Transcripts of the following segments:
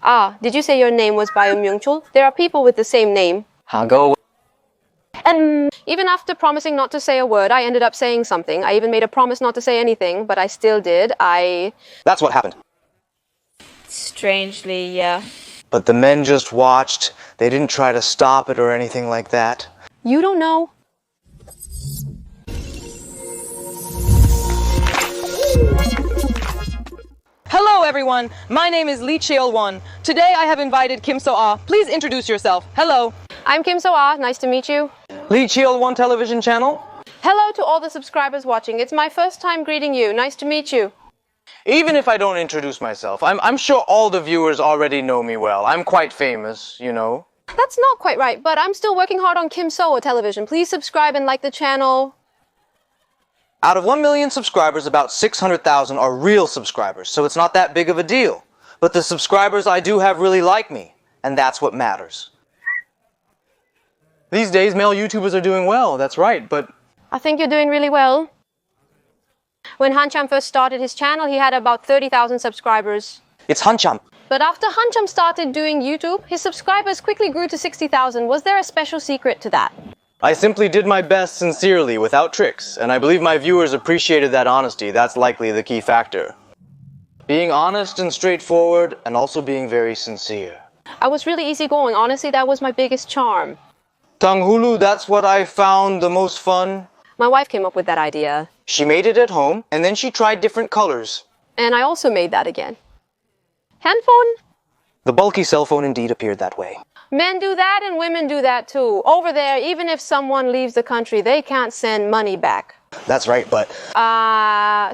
Ah, did you say your name was Myung-chul? There are people with the same name. Go. And even after promising not to say a word, I ended up saying something. I even made a promise not to say anything, but I still did. That's what happened. Strangely, yeah. But the men just watched. They didn't try to stop it or anything like that. You don't know. Hello everyone, my name is Lee-Cherun. Today I have invited Kim So-ah. Please introduce yourself. Hello. I'm Kim So-ah. Nice to meet you. Lee-Cherun television channel. Hello to all the subscribers watching. It's my first time greeting you. Nice to meet you. Even if I don't introduce myself, I'm sure all the viewers already know me well. I'm quite famous, you know. That's not quite right, but I'm still working hard on Kim So-ah television. Please subscribe and like the channel. Out of 1 million subscribers, about 600,000 are real subscribers, so it's not that big of a deal. But the subscribers I do have really like me, and that's what matters. These days, male YouTubers are doing well, that's right, but... I think you're doing really well. When Hancham first started his channel, he had about 30,000 subscribers. It's Hancham. But after Hancham started doing YouTube, his subscribers quickly grew to 60,000. Was there a special secret to that? I simply did my best sincerely, without tricks, and I believe my viewers appreciated that honesty. That's likely the key factor. Being honest and straightforward, and also being very sincere. I was really easygoing. Honestly, that was my biggest charm. Tanghulu, that's what I found the most fun. My wife came up with that idea. She made it at home, and then she tried different colors. And I also made that again. Handphone? The bulky cell phone indeed appeared that way. Men do that and women do that too. Over there, even if someone leaves the country, they can't send money back. That's right, but...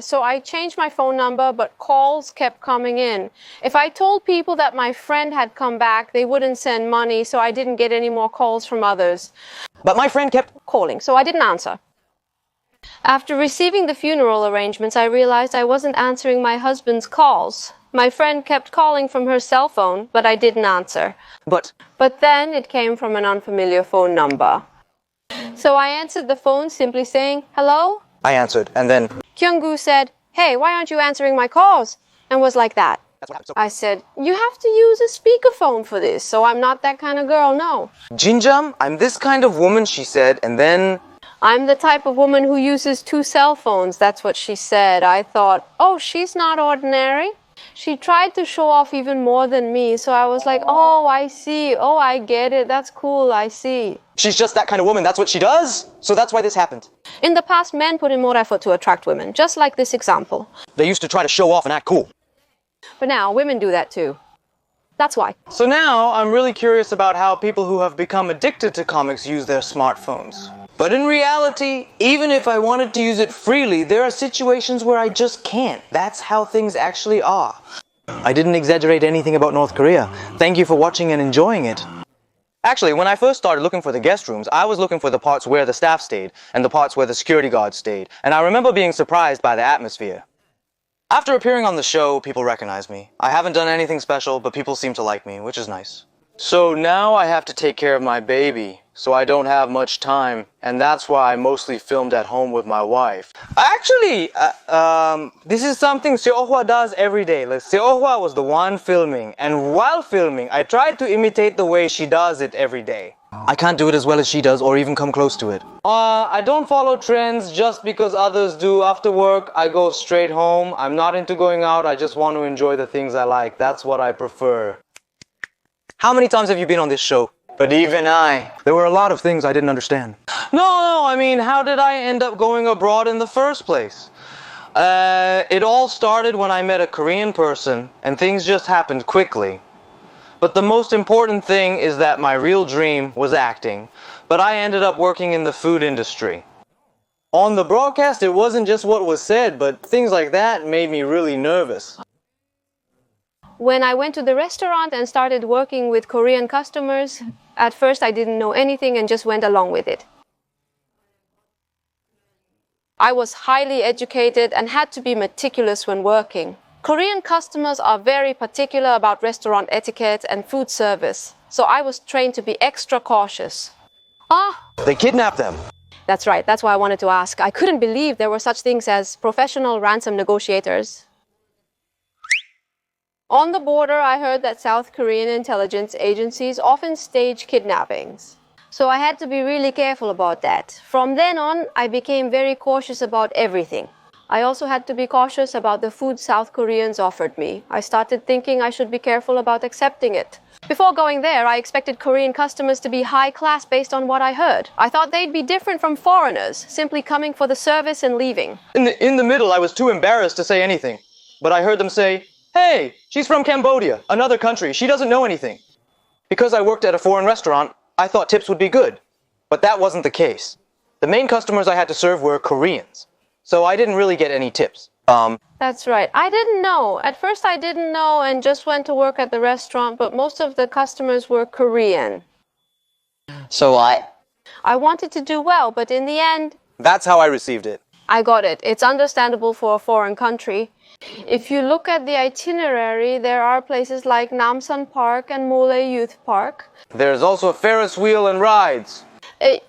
So I changed my phone number, but calls kept coming in. If I told people that my friend had come back, they wouldn't send money, so I didn't get any more calls from others. But my friend kept calling, so I didn't answer. After receiving the funeral arrangements, I realized I wasn't answering my husband's calls. My friend kept calling from her cell phone, but I didn't answer. But then it came from an unfamiliar phone number. So I answered the phone simply saying, "Hello?" I answered, and then... Kyung-gu said, "Hey, why aren't you answering my calls?" And was like that. That's what happened. I said, "You have to use a speakerphone for this, so I'm not that kind of girl, no." Jinjam, I'm this kind of woman, she said, and then... I'm the type of woman who uses 2 cell phones, that's what she said. I thought, oh, she's not ordinary. She tried to show off even more than me, so I was like, oh, I see. Oh, I get it. That's cool. I see. She's just that kind of woman. That's what she does. So that's why this happened. In the past, men put in more effort to attract women, just like this example. They used to try to show off and act cool. But now, women do that too. That's why. So now, I'm really curious about how people who have become addicted to comics use their smartphones. But in reality, even if I wanted to use it freely, there are situations where I just can't. That's how things actually are. I didn't exaggerate anything about North Korea. Thank you for watching and enjoying it. Actually, when I first started looking for the guest rooms, I was looking for the parts where the staff stayed and the parts where the security guards stayed. And I remember being surprised by the atmosphere. After appearing on the show, people recognize me. I haven't done anything special, but people seem to like me, which is nice. So now I have to take care of my baby, so I don't have much time, and that's why I mostly filmed at home with my wife. Actually, this is something Seo-hwa does every day. Like, Seo-hwa was the one filming, and while filming, I tried to imitate the way she does it every day. I can't do it as well as she does, or even come close to it. I don't follow trends just because others do. After work, I go straight home. I'm not into going out, I just want to enjoy the things I like. That's what I prefer. How many times have you been on this show? But even there were a lot of things I didn't understand. No, I mean, how did I end up going abroad in the first place? It all started when I met a Korean person, and things just happened quickly. But the most important thing is that my real dream was acting, but I ended up working in the food industry. On the broadcast, it wasn't just what was said, but things like that made me really nervous. When I went to the restaurant and started working with Korean customers, at first I didn't know anything and just went along with it. I was highly educated and had to be meticulous when working. Korean customers are very particular about restaurant etiquette and food service, so I was trained to be extra cautious. They kidnapped them. That's right, that's why I wanted to ask. I couldn't believe there were such things as professional ransom negotiators. On the border, I heard that South Korean intelligence agencies often stage kidnappings. So I had to be really careful about that. From then on, I became very cautious about everything. I also had to be cautious about the food South Koreans offered me. I started thinking I should be careful about accepting it. Before going there, I expected Korean customers to be high class based on what I heard. I thought they'd be different from foreigners, simply coming for the service and leaving. In the middle, I was too embarrassed to say anything. But I heard them say, "Hey, she's from Cambodia, another country. She doesn't know anything." Because I worked at a foreign restaurant, I thought tips would be good. But that wasn't the case. The main customers I had to serve were Koreans. So I didn't really get any tips. That's right. I didn't know. At first I didn't know and just went to work at the restaurant, but most of the customers were Korean. So what? I wanted to do well, but in the end, That's how I received it. I got it. It's understandable for a foreign country. If you look at the itinerary, there are places like Namsan Park and Mole Youth Park. There's also a Ferris wheel and rides.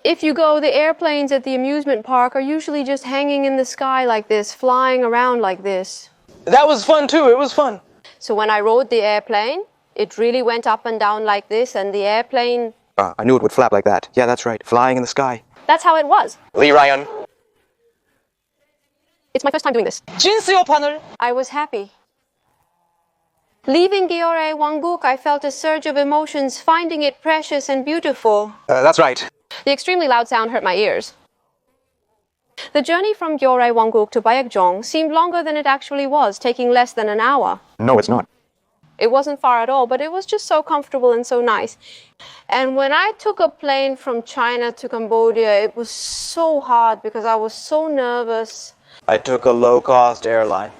If you go, the airplanes at the amusement park are usually just hanging in the sky like this, flying around like this. That was fun too, it was fun. So when I rode the airplane, it really went up and down like this, and the airplane... I knew it would flap like that. Yeah, that's right, flying in the sky. That's how it was. Lee-Cherun. It's my first time doing this. 진수요 판을. I was happy. Leaving Gyeongray Wangguk, I felt a surge of emotions, finding it precious and beautiful. That's right. The extremely loud sound hurt my ears. The journey from Gyeongray Wangguk to Bayekjeong seemed longer than it actually was, taking less than an hour. No, it's not. It wasn't far at all, but it was just so comfortable and so nice. And when I took a plane from China to Cambodia, it was so hard because I was so nervous. I took a low-cost airline.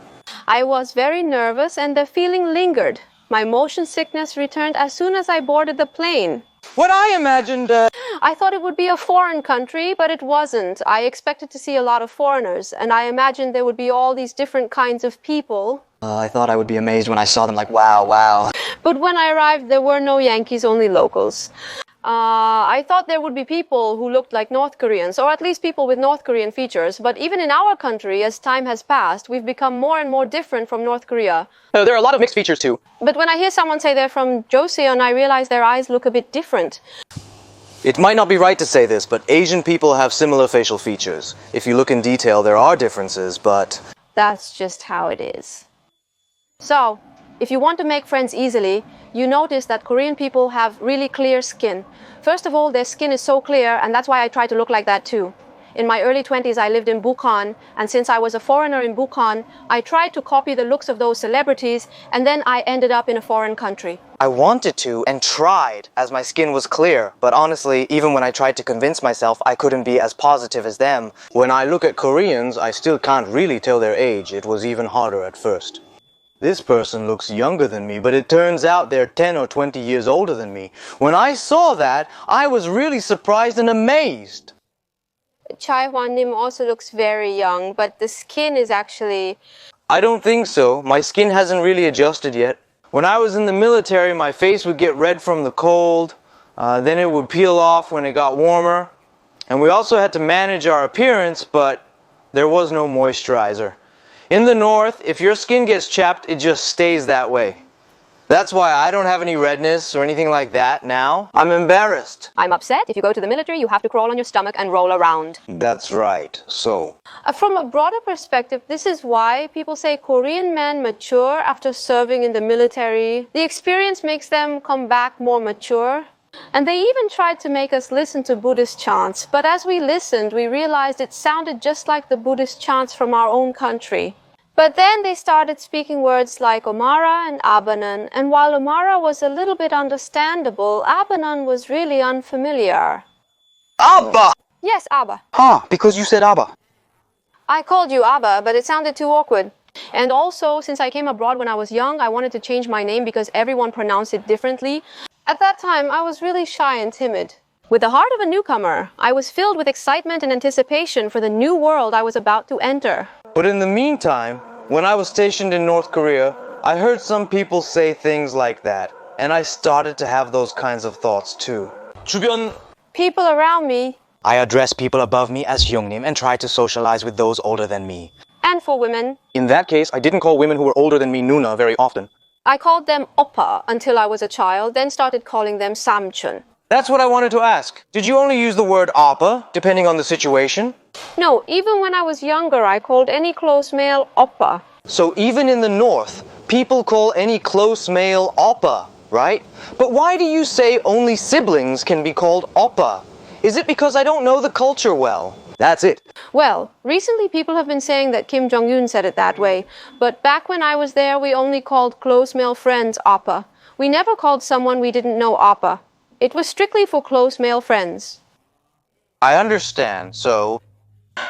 I was very nervous and the feeling lingered. My motion sickness returned as soon as I boarded the plane. What I imagined, I thought it would be a foreign country, but it wasn't. I expected to see a lot of foreigners, and I imagined there would be all these different kinds of people. I thought I would be amazed when I saw them like, wow. But when I arrived, there were no Yankees, only locals. I thought there would be people who looked like North Koreans, or at least people with North Korean features. But even in our country, as time has passed, we've become more and more different from North Korea. There are a lot of mixed features too. But when I hear someone say they're from Joseon, I realize their eyes look a bit different. It might not be right to say this, but Asian people have similar facial features. If you look in detail, there are differences, but... That's just how it is. So, if you want to make friends easily, you notice that Korean people have really clear skin. First of all, their skin is so clear, and that's why I try to look like that too. In my early 20s, I lived in Bukhan, and since I was a foreigner in Bukhan, I tried to copy the looks of those celebrities, and then I ended up in a foreign country. I wanted to and tried, as my skin was clear. But honestly, even when I tried to convince myself I couldn't be as positive as them, when I look at Koreans, I still can't really tell their age. It was even harder at first. This person looks younger than me, but it turns out they're 10 or 20 years older than me. When I saw that, I was really surprised and amazed. Chai Hwan-nim also looks very young, but the skin is actually... I don't think so. My skin hasn't really adjusted yet. When I was in the military, my face would get red from the cold. Then it would peel off when it got warmer. And we also had to manage our appearance, but there was no moisturizer. In the north, if your skin gets chapped, it just stays that way. That's why I don't have any redness or anything like that now. I'm embarrassed. I'm upset. If you go to the military, you have to crawl on your stomach and roll around. That's right. So... From a broader perspective, this is why people say Korean men mature after serving in the military. The experience makes them come back more mature. And they even tried to make us listen to Buddhist chants. But as we listened, we realized it sounded just like the Buddhist chants from our own country. But then they started speaking words like Omara and Abanan, and while Omara was a little bit understandable, Abanan was really unfamiliar. Abba! Yes, Abba. Because you said Abba. I called you Abba, but it sounded too awkward. And also, since I came abroad when I was young, I wanted to change my name because everyone pronounced it differently. At that time, I was really shy and timid. With the heart of a newcomer, I was filled with excitement and anticipation for the new world I was about to enter. But in the meantime, when I was stationed in North Korea, I heard some people say things like that, and I started to have those kinds of thoughts too. 주변... People around me, I address people above me as Hyungnim and try to socialize with those older than me. and for women, In that case, I didn't call women who were older than me Nuna very often. I called them oppa until I was a child, then started calling them samchun. That's what I wanted to ask. Did you only use the word oppa, depending on the situation? No, even when I was younger, I called any close male oppa. So even in the North, people call any close male oppa, right? But why do you say only siblings can be called oppa? Is it because I don't know the culture well? That's it. Well, recently people have been saying that Kim Jong-un said it that way, but back when I was there, we only called close male friends oppa. We never called someone we didn't know oppa. It was strictly for close male friends. I understand, so...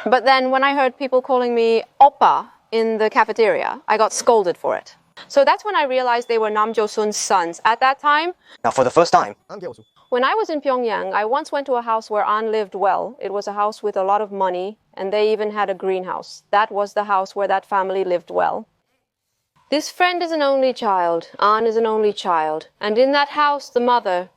But then when I heard people calling me oppa in the cafeteria, I got scolded for it. So that's when I realized they were Nam Jo-sun's sons. At that time, Now for the first time... when I was in Pyongyang, I once went to a house where An lived well. It was a house with a lot of money, and they even had a greenhouse. That was the house where that family lived well. This friend is an only child. An is an only child. And in that house, the mother,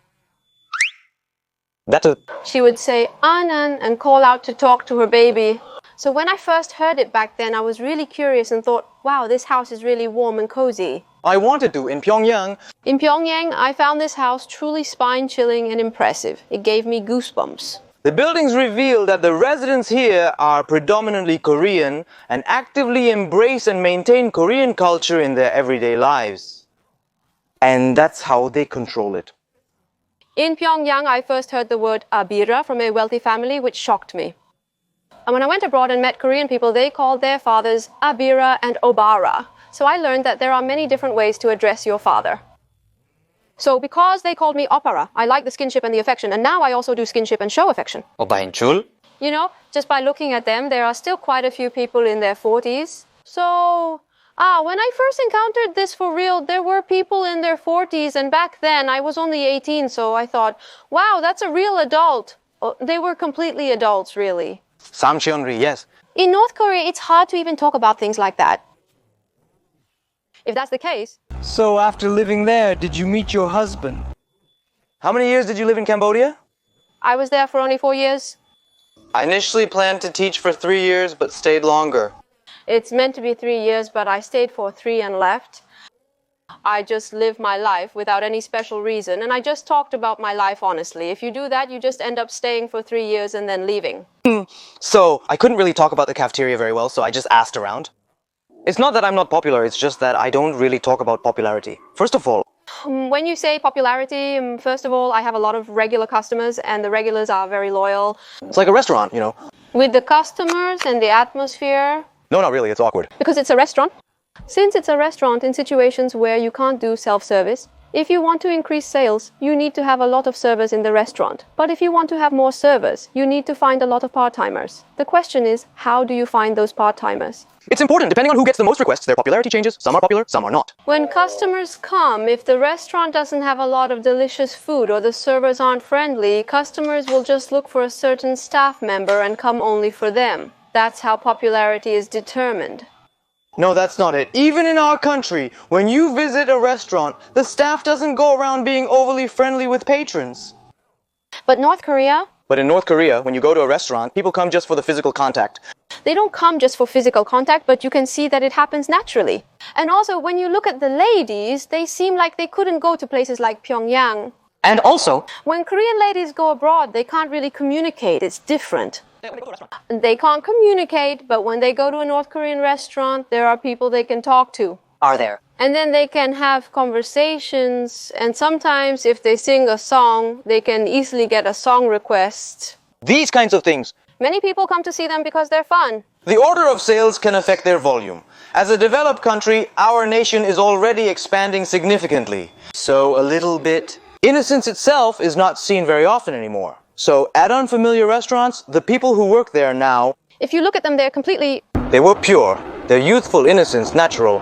she would say, Anan, and call out to talk to her baby. So when I first heard it back then, I was really curious and thought, wow, this house is really warm and cozy. I wanted to, in Pyongyang. In Pyongyang, I found this house truly spine-chilling and impressive. It gave me goosebumps. The buildings reveal that the residents here are predominantly Korean and actively embrace and maintain Korean culture in their everyday lives. And that's how they control it. In Pyongyang, I first heard the word abira from a wealthy family, which shocked me. And when I went abroad and met Korean people, they called their fathers abira and obara. So I learned that there are many different ways to address your father. So because they called me opara, I like the skinship and the affection, and now I also do skinship and show affection. Obainchul? You know, just by looking at them, there are still quite a few people in their 40s. So, when I first encountered this for real, there were people in their 40s, and back then I was only 18, so I thought, wow, that's a real adult. They were completely adults, really. Samcheonri, yes. In North Korea, it's hard to even talk about things like that. If that's the case... So after living there, did you meet your husband? How many years did you live in Cambodia? I was there for only 4 years. I initially planned to teach for 3 years, but stayed longer. It's meant to be 3 years, but I stayed for 3 and left. I just lived my life without any special reason, and I just talked about my life honestly. If you do that, you just end up staying for 3 years and then leaving. So, I couldn't really talk about the cafeteria very well, so I just asked around. It's not that I'm not popular, it's just that I don't really talk about popularity. First of all, when you say popularity, first of all, I have a lot of regular customers, and the regulars are very loyal. it's like a restaurant, you know. With the customers and the atmosphere... No, not really, it's awkward. Because it's a restaurant. Since it's a restaurant, in situations where you can't do self-service, if you want to increase sales, you need to have a lot of servers in the restaurant. But if you want to have more servers, you need to find a lot of part-timers. The question is, how do you find those part-timers? It's important, depending on who gets the most requests, their popularity changes. Some are popular, some are not. When customers come, if the restaurant doesn't have a lot of delicious food or the servers aren't friendly, customers will just look for a certain staff member and come only for them. That's how popularity is determined. No, that's not it. Even in our country, when you visit a restaurant, the staff doesn't go around being overly friendly with patrons. But North Korea? But in North Korea, when you go to a restaurant, people come just for the physical contact. They don't come just for physical contact, but you can see that it happens naturally. And also, when you look at the ladies, they seem like they couldn't go to places like Pyongyang. And also, when Korean ladies go abroad, they can't really communicate. It's different. They can't communicate, but when they go to a North Korean restaurant, there are people they can talk to. Are there? And then they can have conversations, and sometimes if they sing a song, they can easily get a song request. These kinds of things. Many people come to see them because they're fun. The order of sales can affect their volume. As a developed country, our nation is already expanding significantly. So a little bit. Innocence itself is not seen very often anymore. So at unfamiliar restaurants, the people who work there now... If you look at them, they're completely... They were pure. Their youthful innocence natural.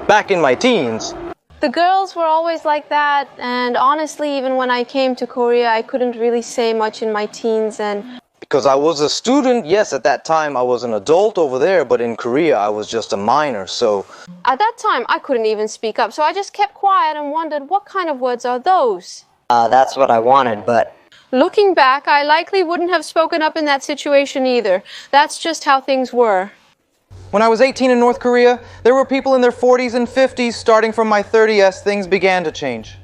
Back in my teens... The girls were always like that, and honestly, even when I came to Korea, I couldn't really say much in my teens, and... Because I was a student, yes, at that time I was an adult over there, but in Korea I was just a minor, so... At that time, I couldn't even speak up, so I just kept quiet and wondered, what kind of words are those? That's what I wanted, but... Looking back, I likely wouldn't have spoken up in that situation either. That's just how things were. When I was 18 in North Korea, there were people in their 40s and 50s. Starting from my 30s, things began to change.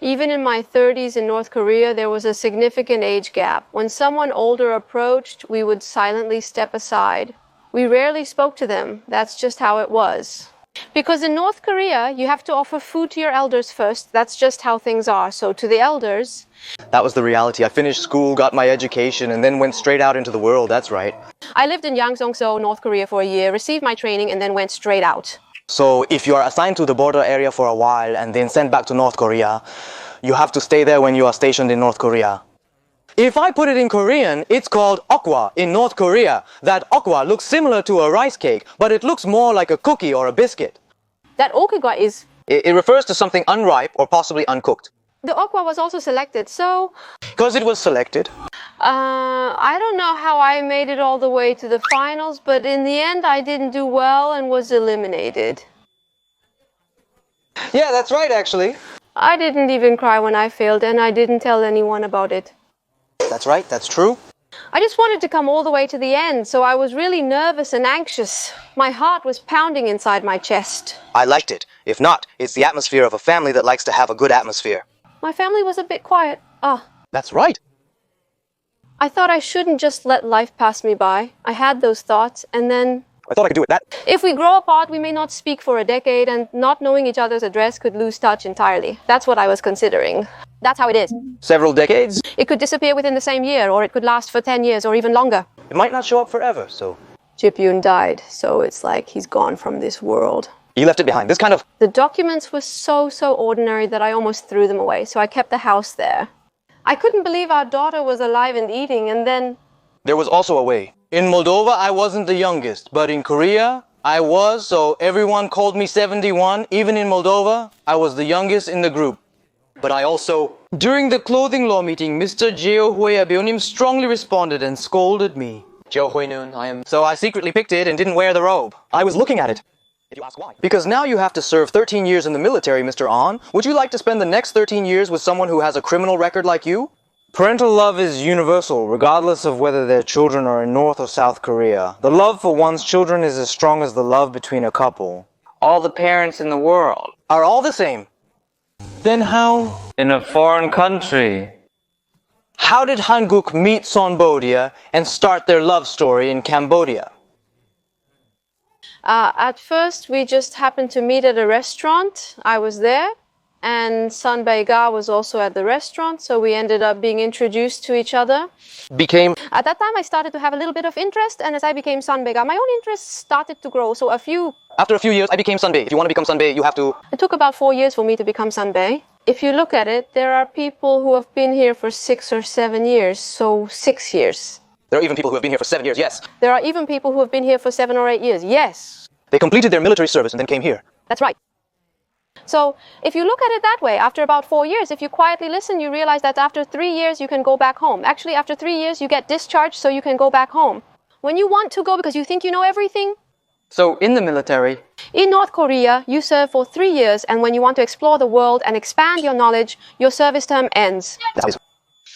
Even in my 30s in North Korea, there was a significant age gap. When someone older approached, we would silently step aside. We rarely spoke to them. That's just how it was. Because in North Korea, you have to offer food to your elders first. That's just how things are. So to the elders... That was the reality. I finished school, got my education, and then went straight out into the world. That's right. I lived in Yangseong-so, North Korea for a year, received my training, and then went straight out. So if you are assigned to the border area for a while and then sent back to North Korea, you have to stay there when you are stationed in North Korea. If I put it in Korean, it's called okwa in North Korea. That okwa looks similar to a rice cake, but it looks more like a cookie or a biscuit. That okwa is... It refers to something unripe or possibly uncooked. The okwa was also selected, so... Because it was selected. I don't know how I made it all the way to the finals, but in the end I didn't do well and was eliminated. Yeah, that's right, actually. I didn't even cry when I failed, and I didn't tell anyone about it. That's right, that's true. I just wanted to come all the way to the end, so I was really nervous and anxious. My heart was pounding inside my chest. I liked it. If not, it's the atmosphere of a family that likes to have a good atmosphere. My family was a bit quiet. That's right. I thought I shouldn't just let life pass me by. I had those thoughts, and then... I thought I could do it that. If we grow apart, we may not speak for a decade, and not knowing each other's address could lose touch entirely. That's what I was considering. That's how it is. Several decades? It could disappear within the same year, or it could last for 10 years, or even longer. It might not show up forever, so... Jip-Yoon died, so it's like he's gone from this world. You left it behind. This kind of... The documents were so ordinary that I almost threw them away, so I kept the house there. I couldn't believe our daughter was alive and eating, and then... There was also a way. In Moldova, I wasn't the youngest, but in Korea, I was, so everyone called me 71. Even in Moldova, I was the youngest in the group. But I also... During the clothing law meeting, Mr. Jeo Hueyabionim strongly responded and scolded me. Jeo Hueynun, I am... So I secretly picked it and didn't wear the robe. I was looking at it. Did you ask why? Because now you have to serve 13 years in the military, Mr. An. Would you like to spend the next 13 years with someone who has a criminal record like you? Parental love is universal, regardless of whether their children are in North or South Korea. The love for one's children is as strong as the love between a couple. All the parents in the world. Are all the same. Then how? In a foreign country. How did Hanguk meet Sonbodia and start their love story in Cambodia? At first, we just happened to meet at a restaurant. I was there, and Sun Bae-ga was also at the restaurant, so we ended up being introduced to each other. Became... At that time, I started to have a little bit of interest, and as I became Sun Bae-ga, my own interest started to grow, so After a few years, I became Sunbae. If you want to become Sunbae, you have to... It took about 4 years for me to become Sunbae. If you look at it, there are people who have been here for 6 or 7 years, so 6 years. There are even people who have been here for 7 years, yes. There are even people who have been here for 7 or 8 years, yes. They completed their military service and then came here. That's right. So, if you look at it that way, after about 4 years, if you quietly listen, you realize that after 3 years, you can go back home. Actually, after 3 years, you get discharged so you can go back home. When you want to go because you think you know everything. So, in the military... In North Korea, you serve for 3 years, and when you want to explore the world and expand your knowledge, your service term ends.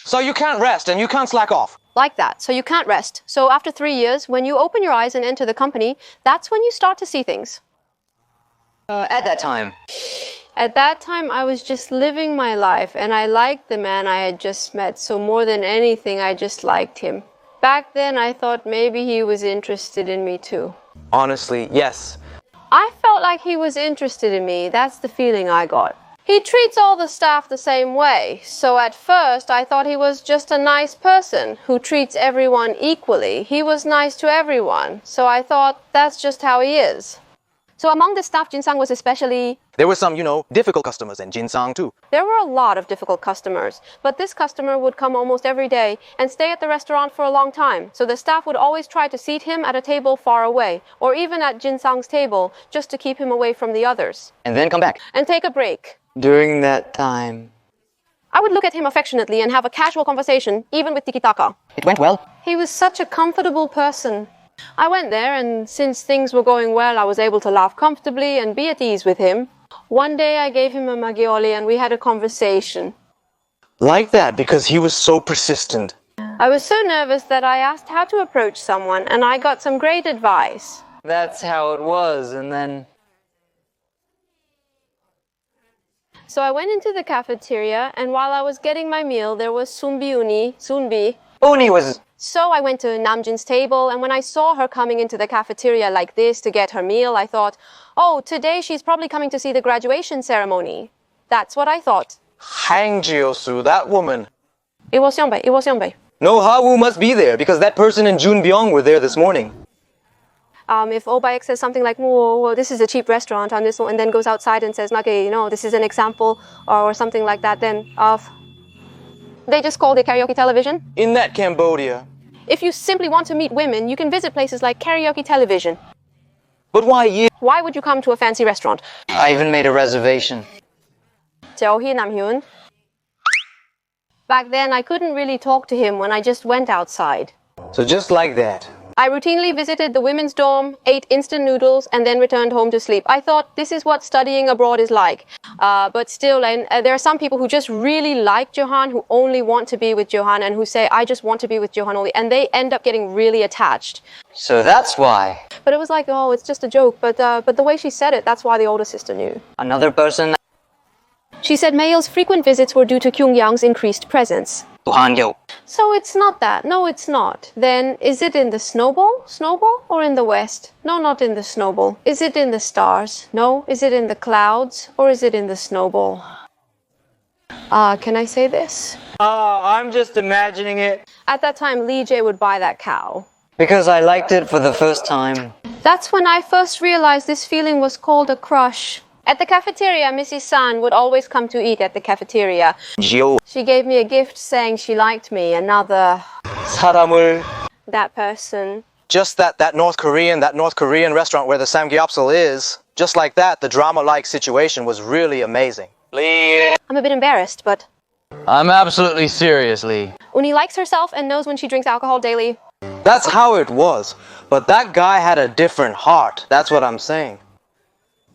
So you can't rest and you can't slack off. Like that, so you can't rest. So after 3 years, when you open your eyes and enter the company, that's when you start to see things. At that time... At that time, I was just living my life, and I liked the man I had just met, so more than anything, I just liked him. Back then, I thought maybe he was interested in me too. Honestly, yes. I felt like he was interested in me, that's the feeling I got. He treats all the staff the same way, so at first I thought he was just a nice person who treats everyone equally. He was nice to everyone, so I thought that's just how he is. So among the staff, Jinsang was especially... There were some, difficult customers, and Jinsang too. There were a lot of difficult customers, but this customer would come almost every day and stay at the restaurant for a long time. So the staff would always try to seat him at a table far away, or even at Jinsang's table, just to keep him away from the others. And then come back. And take a break. During that time... I would look at him affectionately and have a casual conversation, even with tiki-taka. It went well. He was such a comfortable person. I went there, and since things were going well, I was able to laugh comfortably and be at ease with him. One day I gave him a magioli and we had a conversation. Like that, because he was so persistent. I was so nervous that I asked how to approach someone, and I got some great advice. That's how it was, and then... So I went into the cafeteria, and while I was getting my meal, there was Sunbi. Uni was... So I went to Namjin's table, and when I saw her coming into the cafeteria like this to get her meal, I thought, oh, today she's probably coming to see the graduation ceremony. That's what I thought. Hang Jiosu, that woman. It was Yongbei. No, Hawu must be there because that person and Junbyong were there this morning. If Obaek says something like, whoa, this is a cheap restaurant on this one, and then goes outside and says, okay, this is an example, or something like that, then they just called it karaoke television. In that Cambodia. If you simply want to meet women, you can visit places like karaoke television. But why you? Why would you come to a fancy restaurant? I even made a reservation. Jeo-hee Nam-hyun. Back then, I couldn't really talk to him when I just went outside. So just like that. I routinely visited the women's dorm, ate instant noodles, and then returned home to sleep. I thought this is what studying abroad is like. But still, there are some people who just really like Johan, who only want to be with Johan, and who say, I just want to be with Johan only. And they end up getting really attached. So that's why. But it was like, oh, it's just a joke. But the way she said it, that's why the older sister knew. Another person... She said Mayo's frequent visits were due to Kyung-yang's increased presence. So it's not that. No, it's not. Then, is it in the snowball? Snowball? Or in the west? No, not in the snowball. Is it in the stars? No. Is it in the clouds? Or is it in the snowball? Can I say this? I'm just imagining it. At that time, Lee Jae would buy that cow. Because I liked it for the first time. That's when I first realized this feeling was called a crush. At the cafeteria, Mrs. San would always come to eat at the cafeteria. She gave me a gift saying she liked me, another... 사람을... That person. Just that North Korean restaurant where the samgyeopsal is, just like that, the drama-like situation was really amazing. Lee... I'm a bit embarrassed, but... I'm absolutely serious, Lee. Uni likes herself and knows when she drinks alcohol daily. That's how it was. But that guy had a different heart. That's what I'm saying.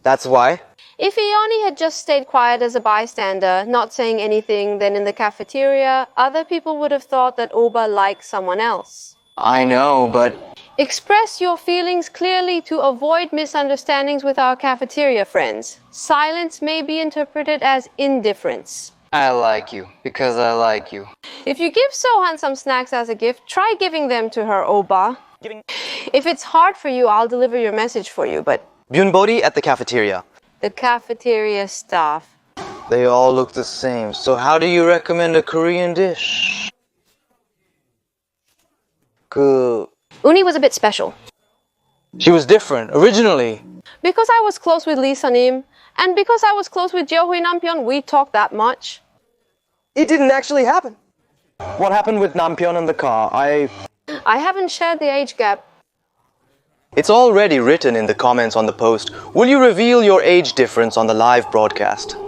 That's why. If Ioni had just stayed quiet as a bystander, not saying anything, then in the cafeteria, other people would have thought that Oba liked someone else. I know, but... Express your feelings clearly to avoid misunderstandings with our cafeteria friends. Silence may be interpreted as indifference. I like you, because I like you. If you give Sohan some snacks as a gift, try giving them to her, Oba. If it's hard for you, I'll deliver your message for you, but... Byunbori at the cafeteria. The cafeteria staff. They all look the same, so how do you recommend a Korean dish? Good. Uni was a bit special. She was different, originally. Because I was close with Lee Sanim, and because I was close with Jeohui Nampyeon, we talked that much. It didn't actually happen. What happened with Nampyeon in the car? I haven't shared the age gap. It's already written in the comments on the post. Will you reveal your age difference on the live broadcast?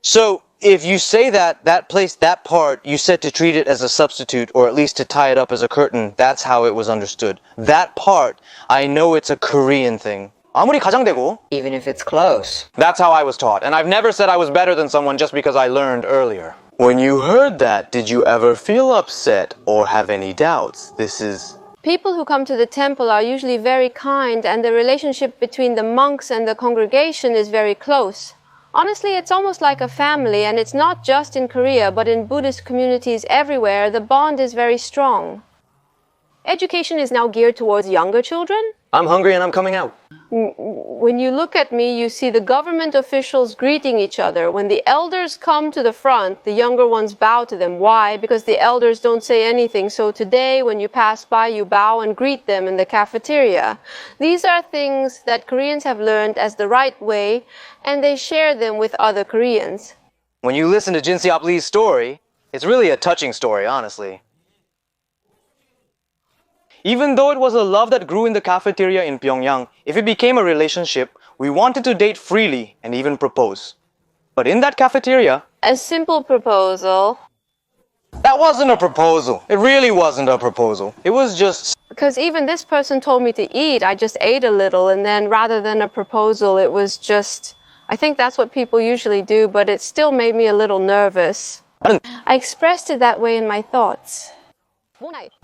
So, if you say that part, you said to treat it as a substitute, or at least to tie it up as a curtain, that's how it was understood. That part, I know it's a Korean thing. 아무리 가장되고. Even if it's close. That's how I was taught, and I've never said I was better than someone just because I learned earlier. When you heard that, did you ever feel upset or have any doubts? People who come to the temple are usually very kind, and the relationship between the monks and the congregation is very close. Honestly, it's almost like a family, and it's not just in Korea, but in Buddhist communities everywhere, the bond is very strong. Education is now geared towards younger children. I'm hungry and I'm coming out. When you look at me, you see the government officials greeting each other. When the elders come to the front, the younger ones bow to them. Why? Because the elders don't say anything. So today, when you pass by, you bow and greet them in the cafeteria. These are things that Koreans have learned as the right way, and they share them with other Koreans. When you listen to Jin Seop Lee's story, it's really a touching story, honestly. Even though it was a love that grew in the cafeteria in Pyongyang, if it became a relationship, we wanted to date freely and even propose. But in that cafeteria... A simple proposal. That wasn't a proposal. It really wasn't a proposal. It was just... Because even this person told me to eat, I just ate a little, and then rather than a proposal, it was just... I think that's what people usually do, but it still made me a little nervous. I expressed it that way in my thoughts.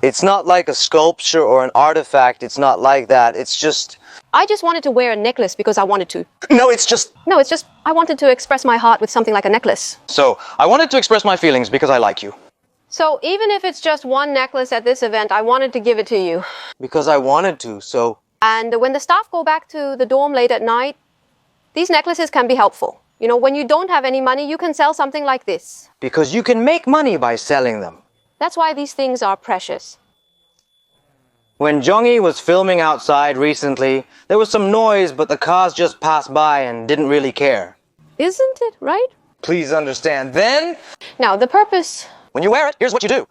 It's not like a sculpture or an artifact. It's not like that. It's just... I just wanted to wear a necklace because I wanted to. No, it's just... No, it's just I wanted to express my heart with something like a necklace. So, I wanted to express my feelings because I like you. So even if it's just one necklace at this event, I wanted to give it to you. Because I wanted to, so... And when the staff go back to the dorm late at night, these necklaces can be helpful. You know, when you don't have any money, you can sell something like this. Because you can make money by selling them. That's why these things are precious. When Jonghi was filming outside recently, there was some noise, but the cars just passed by and didn't really care. Isn't it, right? Please understand. Then, Now, the purpose. when you wear it, here's what you do.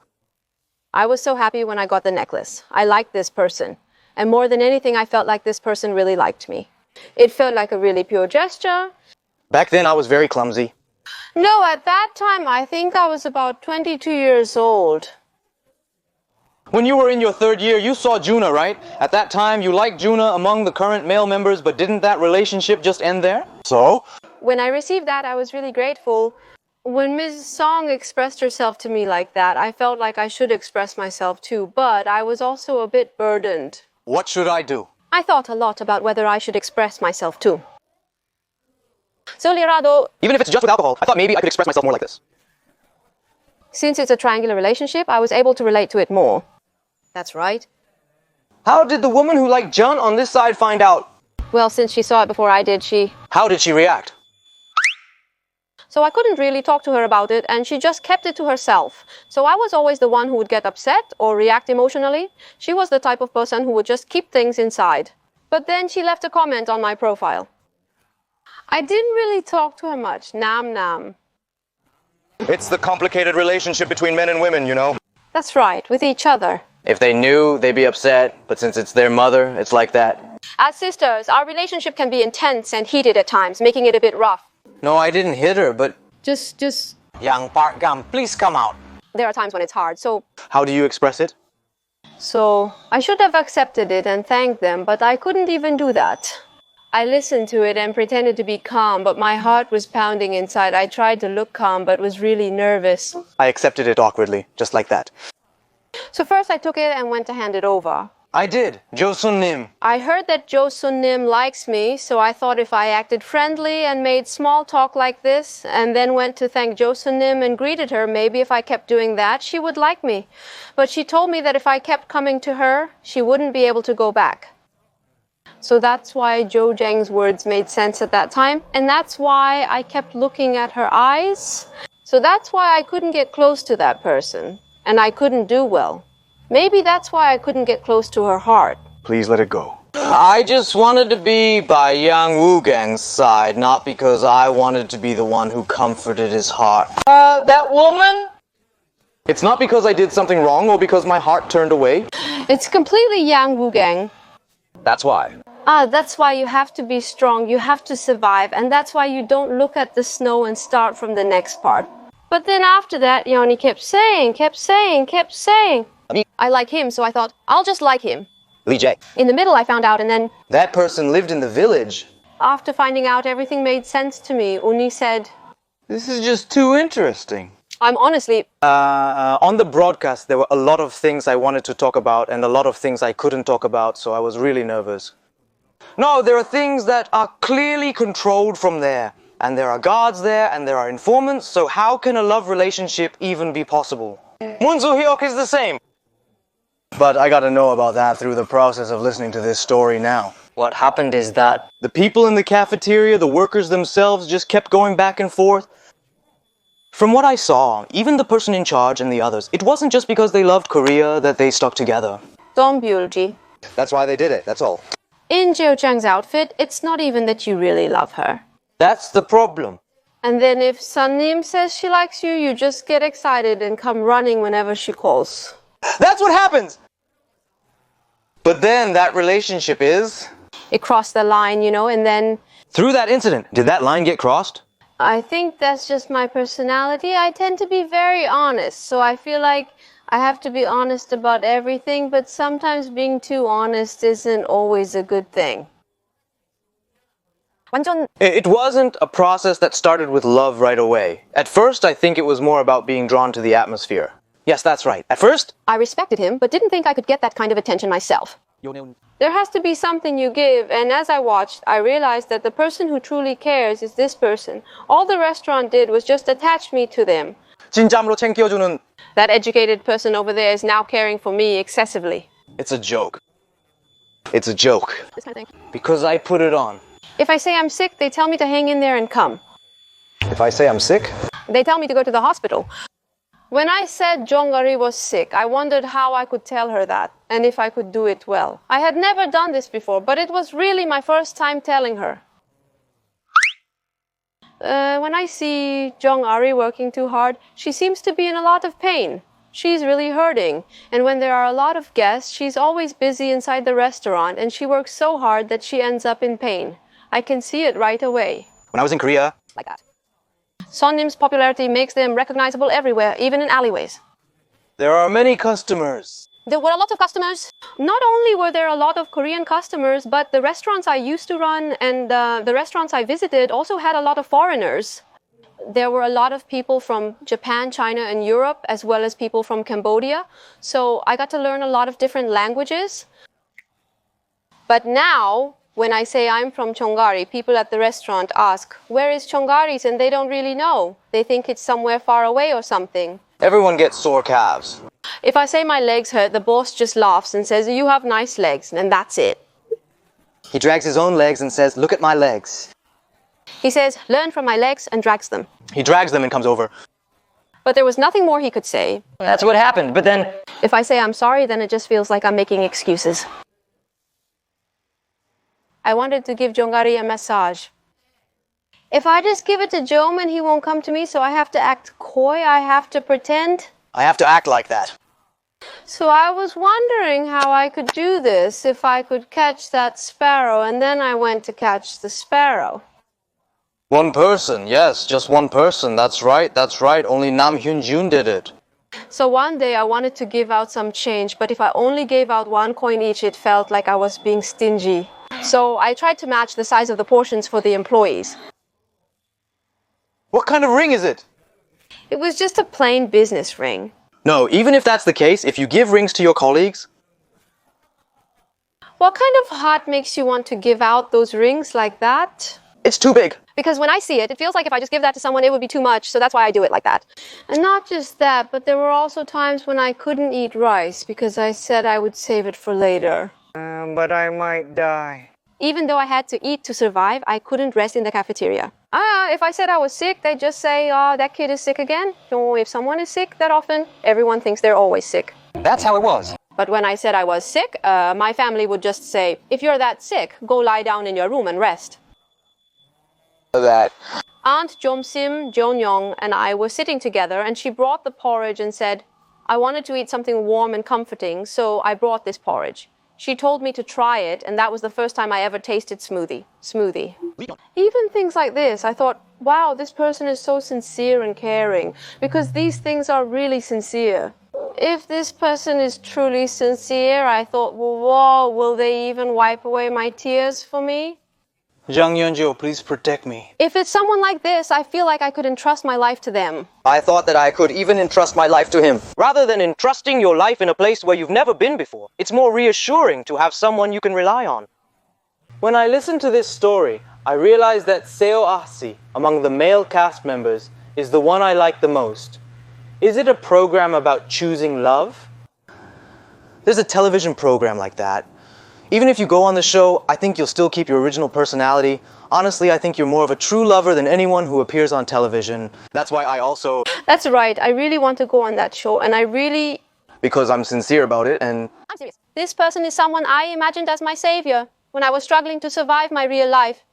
I was so happy when I got the necklace. I liked this person. And more than anything, I felt like this person really liked me. It felt like a really pure gesture. Back then, I was very clumsy. No, at that time, I think I was about 22 years old. When you were in your 3rd year, you saw Juna, right? At that time, you liked Juna among the current male members, but didn't that relationship just end there? So? When I received that, I was really grateful. When Ms. Song expressed herself to me like that, I felt like I should express myself too, but I was also a bit burdened. What should I do? I thought a lot about whether I should express myself too. So, Lirado, Even if it's just with alcohol, I thought maybe I could express myself more like this. since it's a triangular relationship, I was able to relate to it more. That's right. How did the woman who liked Jun on this side find out? Well, since she saw it before I did, How did she react? So I couldn't really talk to her about it, and she just kept it to herself. So I was always the one who would get upset or react emotionally. She was the type of person who would just keep things inside. But then she left a comment on my profile. I didn't really talk to her much. Nam nam. It's the complicated relationship between men and women, you know? That's right, with each other. If they knew, they'd be upset, but since it's their mother, it's like that. As sisters, our relationship can be intense and heated at times, making it a bit rough. No, I didn't hit her, but... Just... Young Park Gum, please come out. There are times when it's hard, How do you express it? So I should have accepted it and thanked them, but I couldn't even do that. I listened to it and pretended to be calm, but my heart was pounding inside. I tried to look calm, but was really nervous. I accepted it awkwardly, just like that. So first I took it and went to hand it over. I did. Jo Sun Nim. I heard that Jo Sun Nim likes me, so I thought if I acted friendly and made small talk like this, and then went to thank Jo Sun Nim and greeted her, maybe if I kept doing that, she would like me. But she told me that if I kept coming to her, she wouldn't be able to go back. So that's why Jo Jang's words made sense at that time, and that's why I kept looking at her eyes. So that's why I couldn't get close to that person, and I couldn't do well. Maybe that's why I couldn't get close to her heart. Please let it go. I just wanted to be by Yang Wugang's side, not because I wanted to be the one who comforted his heart. That woman? It's not because I did something wrong or because my heart turned away. It's completely Yang Wugang. That's why. That's why you have to be strong, you have to survive, and that's why you don't look at the snow and start from the next part. But then after that, Yoni kept saying. I like him, so I thought, I'll just like him. Lee Jae. In the middle, I found out, and then, That person lived in the village. after finding out, everything made sense to me. Uni said, This is just too interesting. I'm honestly, On the broadcast, there were a lot of things I wanted to talk about and a lot of things I couldn't talk about, so I was really nervous. No, there are things that are clearly controlled from there. And there are guards there, and there are informants, so how can a love relationship even be possible? Moon Soo-hyuk is the same. But I gotta know about that through the process of listening to this story now. What happened is that The people in the cafeteria, the workers themselves, just kept going back and forth. From what I saw, even the person in charge and the others, it wasn't just because they loved Korea that they stuck together. Dombyulji. That's why they did it, that's all. In Jo Chang's outfit, it's not even that you really love her. That's the problem. And then if Sun Nim says she likes you, you just get excited and come running whenever she calls. That's what happens! But then that relationship is... It crossed the line, you know, and then Through that incident, did that line get crossed? I think that's just my personality. I tend to be very honest, so I feel like I have to be honest about everything, but sometimes being too honest isn't always a good thing. 완전 It wasn't a process that started with love right away. At first, I think it was more about being drawn to the atmosphere. Yes, that's right. At first, I respected him, but didn't think I could get that kind of attention myself. There has to be something you give, and as I watched, I realized that the person who truly cares is this person. All the restaurant did was just attach me to them. 진짜로 챙겨주는. That educated person over there is now caring for me excessively. It's a joke. It's a joke. This kind of thing. Because I put it on. If I say I'm sick, they tell me to hang in there and come. If I say I'm sick, They tell me to go to the hospital. When I said Jongari was sick, I wondered how I could tell her that, and if I could do it well. I had never done this before, but it was really my first time telling her. When I see Jongari working too hard, she seems to be in a lot of pain. She's really hurting, and when there are a lot of guests, she's always busy inside the restaurant, and she works so hard that she ends up in pain. I can see it right away. when I was in Korea, Like that. Sonim's popularity makes them recognizable everywhere, even in alleyways. there are many customers. There were a lot of customers. Not only were there a lot of Korean customers, but the restaurants I used to run and the restaurants I visited also had a lot of foreigners. There were a lot of people from Japan, China, and Europe, as well as people from Cambodia. So I got to learn a lot of different languages. But now, when I say I'm from Chonggari, people at the restaurant ask, where is Chonggari's? And they don't really know. They think it's somewhere far away or something. Everyone gets sore calves. If I say my legs hurt, the boss just laughs and says, you have nice legs, and that's it. He drags his own legs and says, look at my legs. He says, learn from my legs, and drags them. He drags them and comes over. But there was nothing more he could say. That's what happened, but then... If I say I'm sorry, then it just feels like I'm making excuses. I wanted to give Jongari a massage. If I just give it to Joman, he won't come to me, so I have to act coy, I have to pretend. I have to act like that. So I was wondering how I could do this, if I could catch that sparrow, and then I went to catch the sparrow. One person, yes, just one person. That's right. Only Nam Hyun-jun did it. So one day I wanted to give out some change, but if I only gave out 1 coin each, it felt like I was being stingy. So I tried to match the size of the portions for the employees. What kind of ring is it? It was just a plain business ring. No, even if that's the case, if you give rings to your colleagues, What kind of heart makes you want to give out those rings like that? it's too big. Because when I see it, it feels like if I just give that to someone, it would be too much, so that's why I do it like that. And not just that, but there were also times when I couldn't eat rice because I said I would save it for later. But I might die. Even though I had to eat to survive, I couldn't rest in the cafeteria. If I said I was sick, they'd just say, oh, that kid is sick again. So if someone is sick that often, everyone thinks they're always sick. That's how it was. But when I said I was sick, my family would just say, if you're that sick, go lie down in your room and rest. That. Aunt Jomsim, Jonyong, and I were sitting together, and she brought the porridge and said, I wanted to eat something warm and comforting, so I brought this porridge. She told me to try it, and that was the first time I ever tasted smoothie. Even things like this, I thought, wow, this person is so sincere and caring, because these things are really sincere. If this person is truly sincere, I thought, well, whoa, will they even wipe away my tears for me? Jang Yeonjo, please protect me. If it's someone like this, I feel like I could entrust my life to them. I thought that I could even entrust my life to him. Rather than entrusting your life in a place where you've never been before, it's more reassuring to have someone you can rely on. When I listened to this story, I realized that Seo Ah-si, among the male cast members, is the one I like the most. Is it a program about choosing love? There's a television program like that. Even if you go on the show, I think you'll still keep your original personality. Honestly, I think you're more of a true lover than anyone who appears on television. That's why I also... That's right. I really want to go on that show, and I really... Because I'm sincere about it, and... I'm serious. This person is someone I imagined as my savior when I was struggling to survive my real life.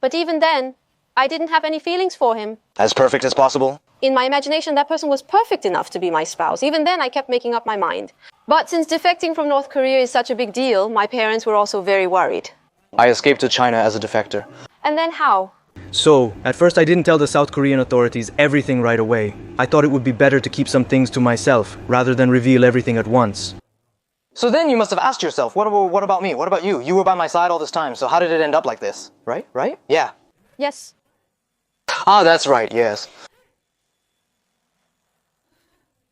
But even then, I didn't have any feelings for him. as perfect as possible. In my imagination, that person was perfect enough to be my spouse. Even then, I kept making up my mind. But since defecting from North Korea is such a big deal, my parents were also very worried. I escaped to China as a defector. And then how? So, at first I didn't tell the South Korean authorities everything right away. I thought it would be better to keep some things to myself, rather than reveal everything at once. So then you must have asked yourself, what about me? What about you? You were by my side all this time, so how did it end up like this? Right? Yeah. Yes. Ah, that's right, yes.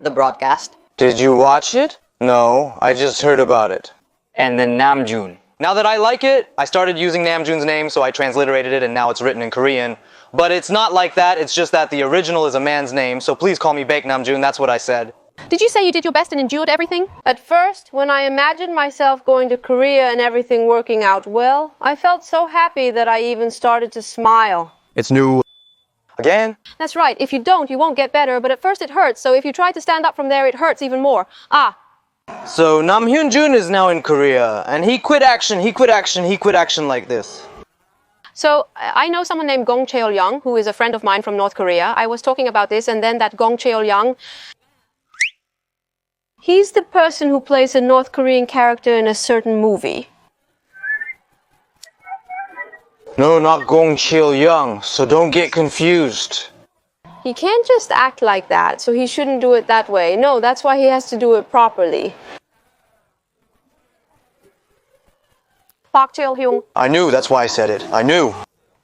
The broadcast. Did you watch it? No, I just heard about it. And then Namjoon. Now that I like it, I started using Namjoon's name, so I transliterated it and now it's written in Korean. But it's not like that, it's just that the original is a man's name, so please call me Baek Namjoon, that's what I said. Did you say you did your best and endured everything? At first, when I imagined myself going to Korea and everything working out well, I felt so happy that I even started to smile. It's new. Again? That's right. If you don't, you won't get better, but at first it hurts, so if you try to stand up from there, it hurts even more. So Nam Hyun Jun is now in Korea, and he quit action like this. So I know someone named Gong Cheol-young, who is a friend of mine from North Korea. I was talking about this, and then that Gong Cheol-young, He's the person who plays a North Korean character in a certain movie. No, not Gong Cheol-young, so don't get confused. He can't just act like that, so he shouldn't do it that way. No, that's why he has to do it properly. Park Cheol-hyung. I knew, that's why I said it. I knew.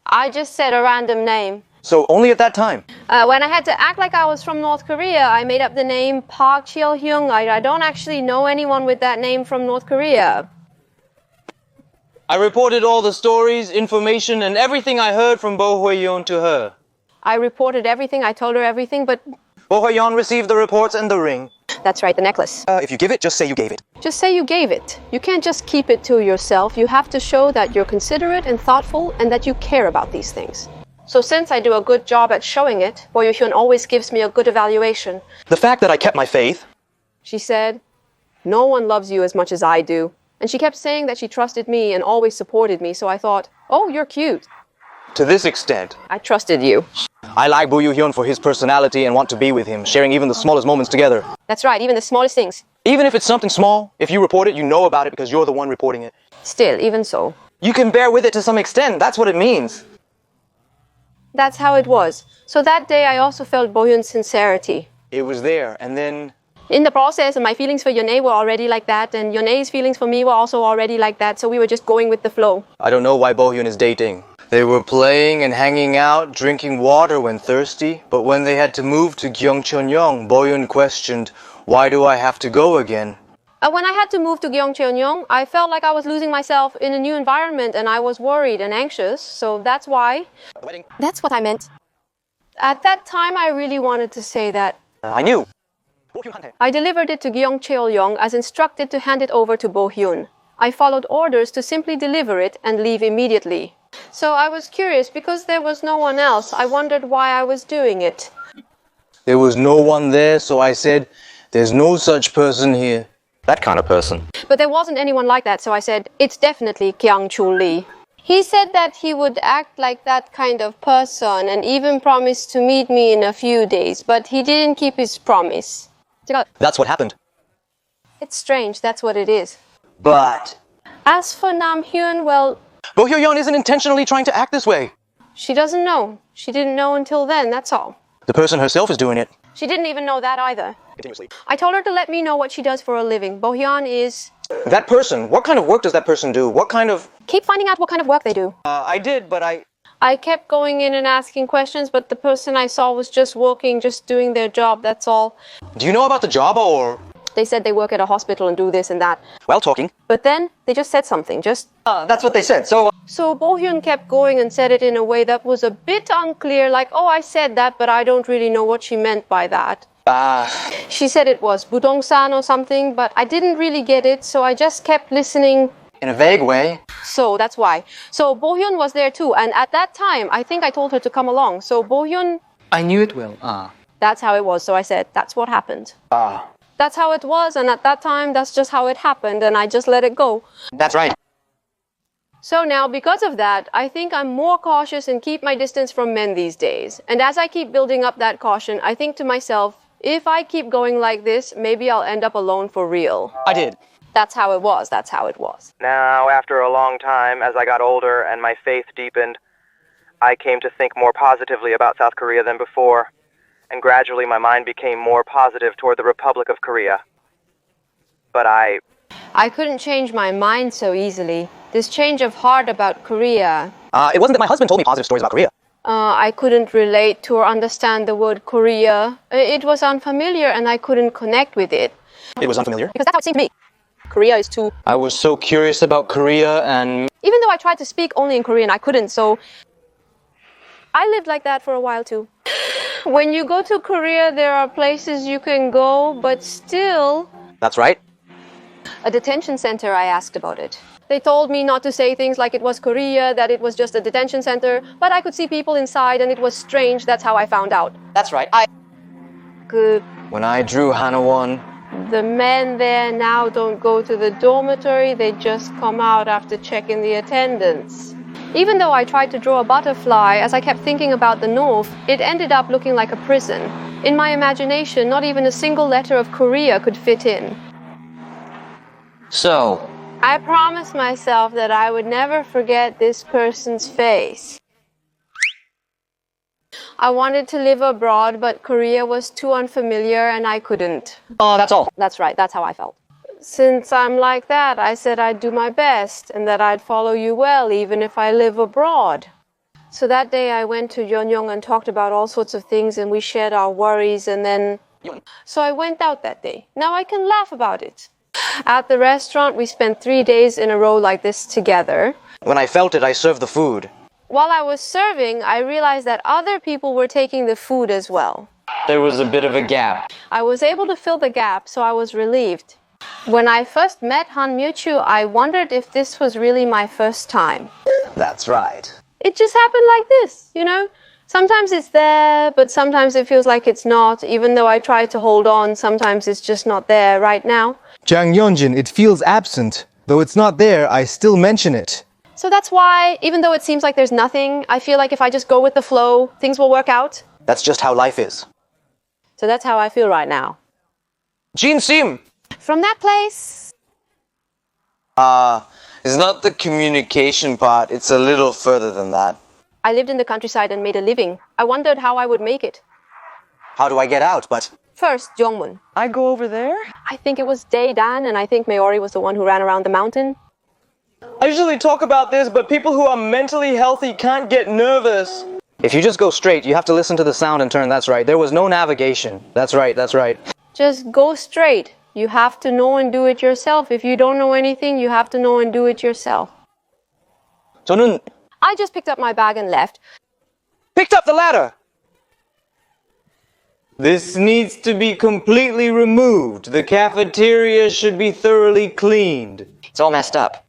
I just said a random name. So only at that time. When I had to act like I was from North Korea, I made up the name Park Cheol-hyung. I don't actually know anyone with that name from North Korea. I reported all the stories, information, and everything I heard from Bo Hoi-yeon to her. I reported everything, I told her everything, but Bo Hoi-yeon received the reports and the ring. That's right, the necklace. If you give it, just say you gave it. just say you gave it. You can't just keep it to yourself. You have to show that you're considerate and thoughtful and that you care about these things. So since I do a good job at showing it, Bo Hyun always gives me a good evaluation. The fact that I kept my faith. She said, "No one loves you as much as I do." And she kept saying that she trusted me and always supported me, so I thought, oh, you're cute. To this extent. I trusted you. I like Bo Hyun for his personality and want to be with him, sharing even the smallest moments together. That's right, even the smallest things. Even if it's something small, if you report it, you know about it because you're the one reporting it. Still, even so. You can bear with it to some extent, that's what it means. That's how it was. So that day I also felt Bo Hyun's sincerity. It was there, and then... In the process, my feelings for Yone were already like that, and Yone's feelings for me were also already like that, so we were just going with the flow. I don't know why Bo Hyun is dating. They were playing and hanging out, drinking water when thirsty, but when they had to move to Gyeongcheon-yong, Bo Hyun questioned, "Why do I have to go again?" When I had to move to Gyeongcheon-yong, I felt like I was losing myself in a new environment and I was worried and anxious, so that's why. That's what I meant. At that time, I really wanted to say that. I knew. I delivered it to Gyeongcheol-yong as instructed to hand it over to Bo Hyun. I followed orders to simply deliver it and leave immediately. So I was curious because there was no one else. I wondered why I was doing it. There was no one there, so I said, "There's no such person here." That kind of person. But there wasn't anyone like that, so I said, it's definitely Kyung-chul Lee. He said that he would act like that kind of person and even promised to meet me in a few days, but he didn't keep his promise. That's what happened. It's strange, that's what it is. But... As for Nam Hyun, well, Bo Hyun isn't intentionally trying to act this way. she doesn't know. She didn't know until then, that's all. The person herself is doing it. She didn't even know that either. Continuously. I told her to let me know what she does for a living. Bo Hyun is... That person, what kind of work does that person do? What kind of... Keep finding out what kind of work they do. I did, but I kept going in and asking questions, but the person I saw was just working, just doing their job, that's all. Do you know about the job or... They said they work at a hospital and do this and that. While talking. But then they just said something, That's what they said, so... So Bo Hyun kept going and said it in a way that was a bit unclear, like, oh, I said that, but I don't really know what she meant by that. She said it was budongsan or something, but I didn't really get it, so I just kept listening. In a vague way. So that's why. So Bo Hyun was there too, and at that time, I think I told her to come along. So Bo Hyun, I knew it will. that's how it was. So I said, that's what happened. That's how it was, and at that time, that's just how it happened, and I just let it go. That's right. So now, because of that, I think I'm more cautious and keep my distance from men these days. And as I keep building up that caution, I think to myself, if I keep going like this, maybe I'll end up alone for real. I did. That's how it was. That's how it was. Now, after a long time, as I got older and my faith deepened, I came to think more positively about South Korea than before, and gradually my mind became more positive toward the Republic of Korea. But I couldn't change my mind so easily. This change of heart about Korea. It wasn't that my husband told me positive stories about Korea. I couldn't relate to or understand the word Korea. It was unfamiliar and I couldn't connect with it. It was unfamiliar. Because that's how it seemed to me. Korea is too... I was so curious about Korea and... Even though I tried to speak only in Korean, I couldn't, so... I lived like that for a while too. When you go to Korea, there are places you can go, but still... That's right. A detention center, I asked about it. They told me not to say things like it was Korea, that it was just a detention center, but I could see people inside and it was strange. That's how I found out. That's right. Good. When I drew Hanawon, The men there now don't go to the dormitory, they just come out after checking the attendance. Even though I tried to draw a butterfly, as I kept thinking about the North, it ended up looking like a prison. In my imagination, not even a single letter of Korea could fit in. So, I promised myself that I would never forget this person's face. I wanted to live abroad, but Korea was too unfamiliar and I couldn't. that's all. That's right, that's how I felt. Since I'm like that, I said I'd do my best and that I'd follow you well even if I live abroad. So that day I went to Yeonyeong and talked about all sorts of things and we shared our worries and then... So I went out that day. Now I can laugh about it. At the restaurant, we spent 3 days in a row like this together. when I felt it, I served the food. While I was serving, I realized that other people were taking the food as well. There was a bit of a gap. I was able to fill the gap, so I was relieved. When I first met Han Myu-chu, I wondered if this was really my first time. That's right. It just happened like this, you know? Sometimes it's there, but sometimes it feels like it's not. Even though I try to hold on, sometimes it's just not there right now. Jang Yeonjin, it feels absent. Though it's not there, I still mention it. So that's why, even though it seems like there's nothing, I feel like if I just go with the flow, things will work out. That's just how life is. So that's how I feel right now. Jin Sim! From that place... It's not the communication part, it's a little further than that. I lived in the countryside and made a living. I wondered how I would make it. How do I get out? But First, Jongmun. I go over there? I think it was Dae-dan, and I think Maori was the one who ran around the mountain. I usually talk about this, but people who are mentally healthy can't get nervous. if you just go straight, you have to listen to the sound and turn. That's right. There was no navigation. That's right, that's right. Just go straight. You have to know and do it yourself. If you don't know anything, you have to know and do it yourself. 저는 I just picked up my bag and left. picked up the ladder. This needs to be completely removed. The cafeteria should be thoroughly cleaned. It's all messed up.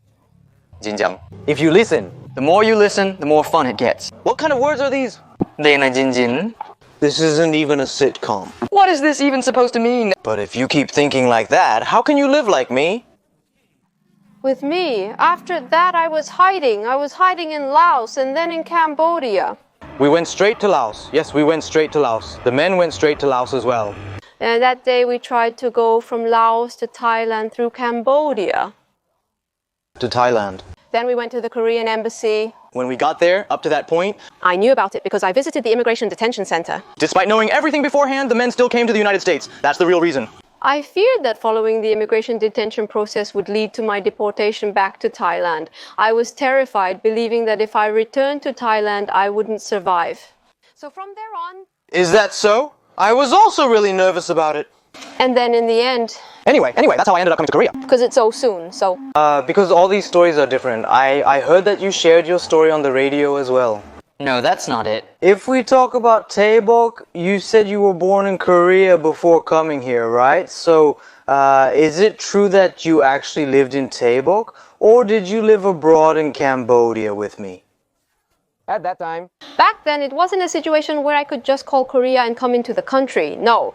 진정. If you listen. The more you listen, the more fun it gets. What kind of words are these? 네나 진진. This isn't even a sitcom. What is this even supposed to mean? But if you keep thinking like that, how can you live like me? With me, after that I was hiding. I was hiding in Laos and then in Cambodia. We went straight to Laos. Yes, we went straight to Laos. The men went straight to Laos as well. And that day we tried to go from Laos to Thailand through Cambodia. To Thailand. Then we went to the Korean embassy. When we got there, up to that point, I knew about it because I visited the immigration detention center. despite knowing everything beforehand, the men still came to the United States. That's the real reason. I feared that following the immigration detention process would lead to my deportation back to Thailand. I was terrified, believing that if I returned to Thailand, I wouldn't survive. So from there on, Is that so? I was also really nervous about it. and then in the end, Anyway, that's how I ended up coming to Korea. because it's so soon, so... Because all these stories are different. I heard that you shared your story on the radio as well. No, that's not it. If we talk about Taebok, you said you were born in Korea before coming here, right? So, is it true that you actually lived in Taebok? Or did you live abroad in Cambodia with me? At that time. Back then, it wasn't a situation where I could just call Korea and come into the country. No.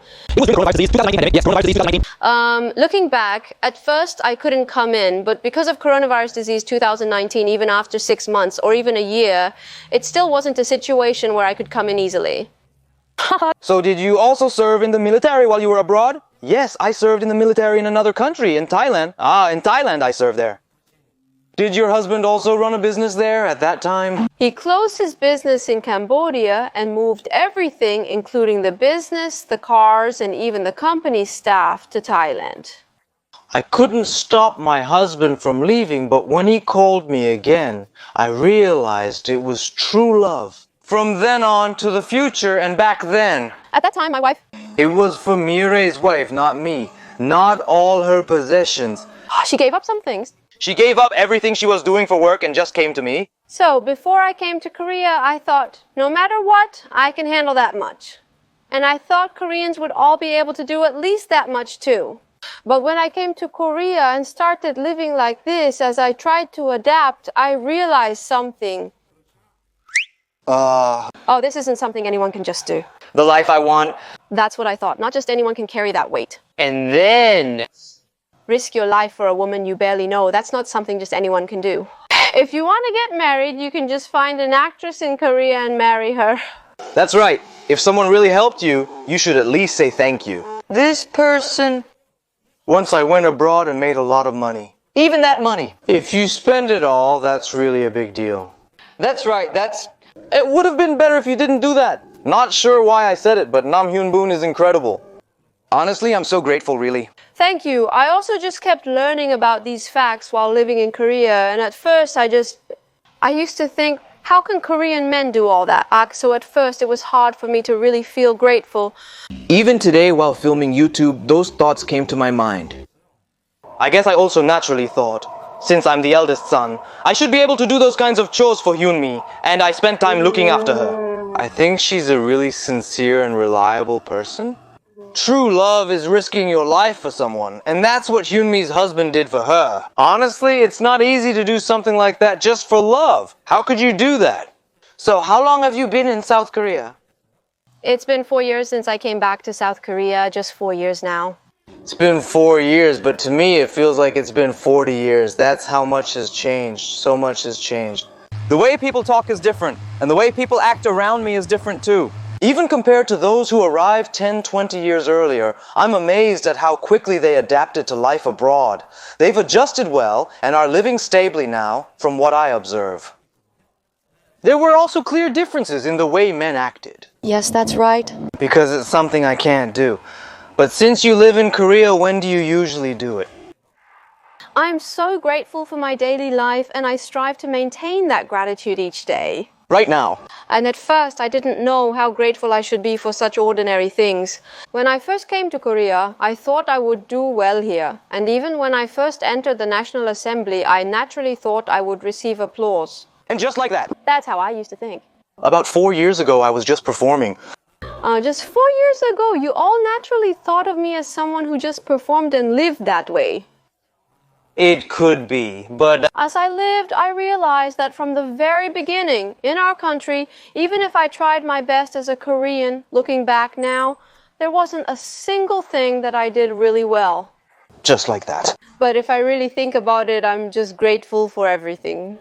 Looking back, at first I couldn't come in, but because of coronavirus disease 2019, even after 6 months or even a year, it still wasn't a situation where I could come in easily. So did you also serve in the military while you were abroad? Yes, I served in the military in another country, in Thailand. In Thailand I served there. Did your husband also run a business there at that time? He closed his business in Cambodia and moved everything, including the business, the cars, and even the company staff, to Thailand. I couldn't stop my husband from leaving, but when he called me again, I realized it was true love. From then on to the future and back then. At that time, my wife... It was for Mirei's wife, not me. Not all her possessions. She gave up some things. She gave up everything she was doing for work and just came to me. So, before I came to Korea, I thought, no matter what, I can handle that much. And I thought Koreans would all be able to do at least that much too. But when I came to Korea and started living like this, as I tried to adapt, I realized something. Oh, this isn't something anyone can just do. The life I want. That's what I thought. Not just anyone can carry that weight. And then... Risk your life for a woman you barely know. That's not something just anyone can do. If you want to get married, you can just find an actress in Korea and marry her. That's right. If someone really helped you, you should at least say thank you. This person... Once I went abroad and made a lot of money. Even that money. If you spend it all, that's really a big deal. That's right, that's... It would have been better if you didn't do that. Not sure why I said it, but Nam Hyun Boon is incredible. Honestly, I'm so grateful, really. Thank you. I also just kept learning about these facts while living in Korea, and at first I used to think, how can Korean men do all that? So at first it was hard for me to really feel grateful. Even today, while filming YouTube, those thoughts came to my mind. I guess I also naturally thought, since I'm the eldest son, I should be able to do those kinds of chores for Hyunmi, and I spent time looking after her. I think she's a really sincere and reliable person. True love is risking your life for someone, and that's what Hyunmi's husband did for her. Honestly, it's not easy to do something like that just for love. How could you do that? So, how long have you been in South Korea? It's been 4 years since I came back to South Korea, just 4 years now. It's been 4 years, but to me it feels like it's been 40 years. That's how much has changed. So much has changed. The way people talk is different, and the way people act around me is different too. Even compared to those who arrived 10, 20 years earlier, I'm amazed at how quickly they adapted to life abroad. They've adjusted well and are living stably now, from what I observe. There were also clear differences in the way men acted. Yes, that's right. Because it's something I can't do. But since you live in Korea, when do you usually do it? I'm so grateful for my daily life, and I strive to maintain that gratitude each day. Right now. And at first, I didn't know how grateful I should be for such ordinary things. When I first came to Korea, I thought I would do well here. And even when I first entered the National Assembly, I naturally thought I would receive applause. And just like that. That's how I used to think. About 4 years ago, I was just performing. Just 4 years ago, you all naturally thought of me as someone who just performed and lived that way. It could be, but... As I lived, I realized that from the very beginning, in our country, even if I tried my best as a Korean, looking back now, there wasn't a single thing that I did really well. Just like that. But if I really think about it, I'm just grateful for everything.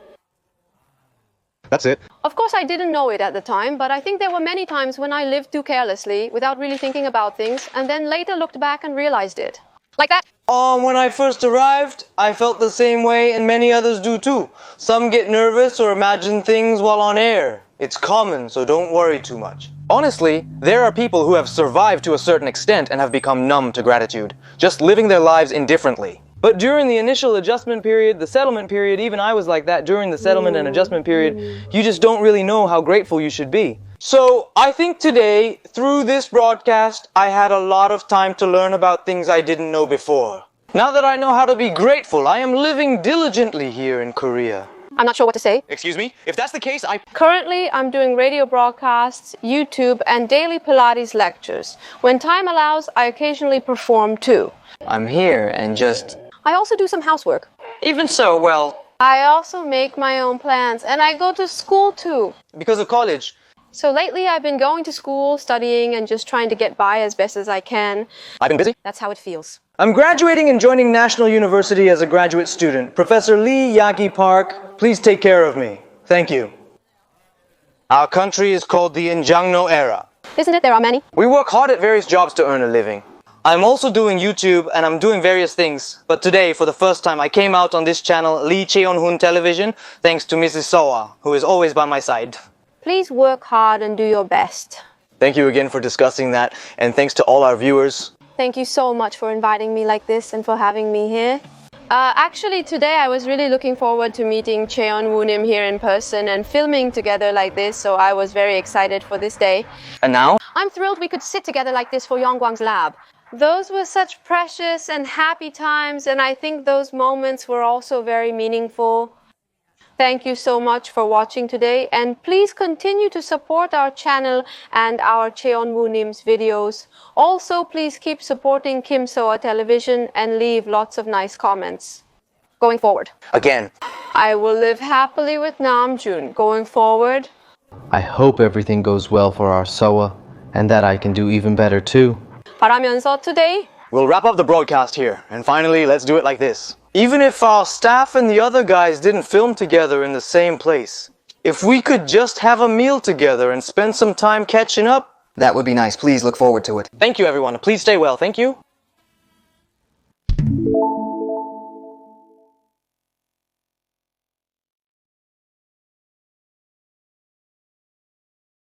That's it. Of course, I didn't know it at the time, but I think there were many times when I lived too carelessly, without really thinking about things, and then later looked back and realized it. Like that. When I first arrived, I felt the same way, and many others do too. Some get nervous or imagine things while on air. It's common, so don't worry too much. Honestly, there are people who have survived to a certain extent and have become numb to gratitude, just living their lives indifferently. But during the initial adjustment period, the settlement period, even I was like that during the settlement and adjustment period, you just don't really know how grateful you should be. So, I think today, through this broadcast, I had a lot of time to learn about things I didn't know before. Now that I know how to be grateful, I am living diligently here in Korea. I'm not sure what to say. Excuse me? If that's the case, Currently, I'm doing radio broadcasts, YouTube, and daily Pilates lectures. When time allows, I occasionally perform too. I'm here and just... I also do some housework. Even so, well... I also make my own plans, and I go to school too. because of college. So lately I've been going to school, studying, and just trying to get by as best as I can. I've been busy. That's how it feels. I'm graduating and joining National University as a graduate student. Professor Lee Yagi Park, please take care of me. Thank you. Our country is called the Injangno era. Isn't it? There are many. We work hard at various jobs to earn a living. I'm also doing YouTube and I'm doing various things. But today, for the first time, I came out on this channel, Lee-Cherun television, thanks to Mrs. Soa, who is always by my side. Please work hard and do your best. Thank you again for discussing that, and thanks to all our viewers. Thank you so much for inviting me like this and for having me here. Actually, today I was really looking forward to meeting Cheon Woonim here in person and filming together like this, so I was very excited for this day. And now? I'm thrilled we could sit together like this for Yongguang's lab. Those were such precious and happy times, and I think those moments were also very meaningful. Thank you so much for watching today, and please continue to support our channel and our Cheon Woonim's videos. Also, please keep supporting Kim Soa Television and leave lots of nice comments. Going forward. Again. I will live happily with Namjoon. Going forward. I hope everything goes well for our Soa, and that I can do even better too. 바라면서 today. We'll wrap up the broadcast here, and finally, let's do it like this. Even if our staff and the other guys didn't film together in the same place, if we could just have a meal together and spend some time catching up. That would be nice. Please look forward to it. Thank you, everyone. Please stay well. Thank you.